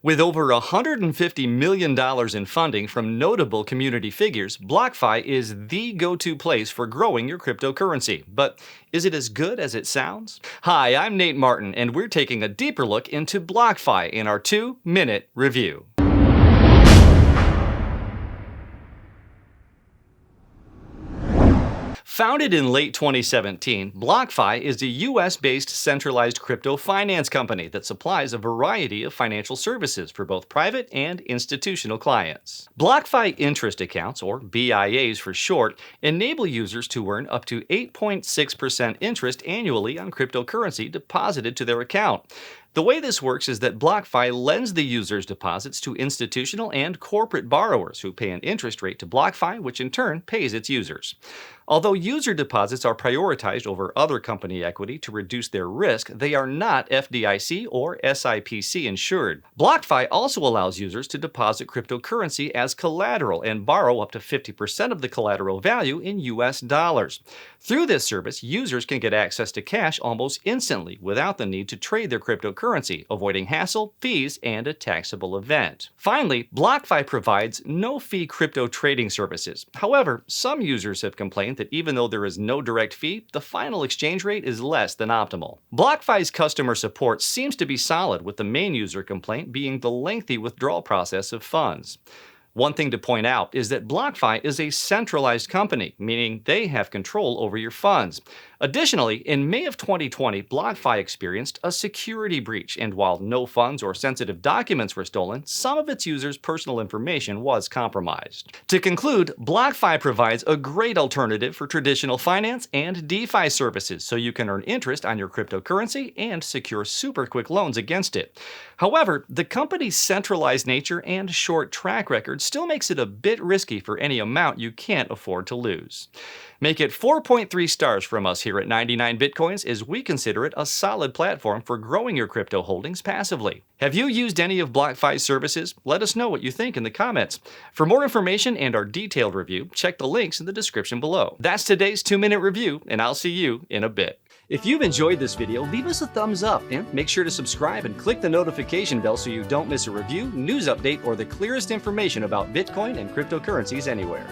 With over $150 million in funding from notable community figures, BlockFi is the go-to place for growing your cryptocurrency. But is it as good as it sounds? Hi, I'm Nate Martin, and we're taking a deeper look into BlockFi in our 2-minute review. Founded in late 2017, BlockFi is a US-based centralized crypto finance company that supplies a variety of financial services for both private and institutional clients. BlockFi interest accounts, or BIAs for short, enable users to earn up to 8.6% interest annually on cryptocurrency deposited to their account. The way this works is that BlockFi lends the user's deposits to institutional and corporate borrowers who pay an interest rate to BlockFi, which in turn pays its users. Although user deposits are prioritized over other company equity to reduce their risk, they are not FDIC or SIPC insured. BlockFi also allows users to deposit cryptocurrency as collateral and borrow up to 50% of the collateral value in US dollars. Through this service, users can get access to cash almost instantly without the need to trade their cryptocurrency, avoiding hassle, fees, and a taxable event. Finally, BlockFi provides no-fee crypto trading services. However, some users have complained that even though there is no direct fee, the final exchange rate is less than optimal. BlockFi's customer support seems to be solid, with the main user complaint being the lengthy withdrawal process of funds. One thing to point out is that BlockFi is a centralized company, meaning they have control over your funds. Additionally, in May of 2020, BlockFi experienced a security breach, and while no funds or sensitive documents were stolen, some of its users' personal information was compromised. To conclude, BlockFi provides a great alternative for traditional finance and DeFi services, so you can earn interest on your cryptocurrency and secure super quick loans against it. However, the company's centralized nature and short track record still makes it a bit risky for any amount you can't afford to lose. Make it 4.3 stars from us here at 99 Bitcoins, as we consider it a solid platform for growing your crypto holdings passively. Have you used any of BlockFi's services? Let us know what you think in the comments. For more information and our detailed review, check the links in the description below. That's today's 2-minute review, and I'll see you in a bit. If you've enjoyed this video, leave us a thumbs up and make sure to subscribe and click the notification bell so you don't miss a review, news update, or the clearest information about Bitcoin and cryptocurrencies anywhere.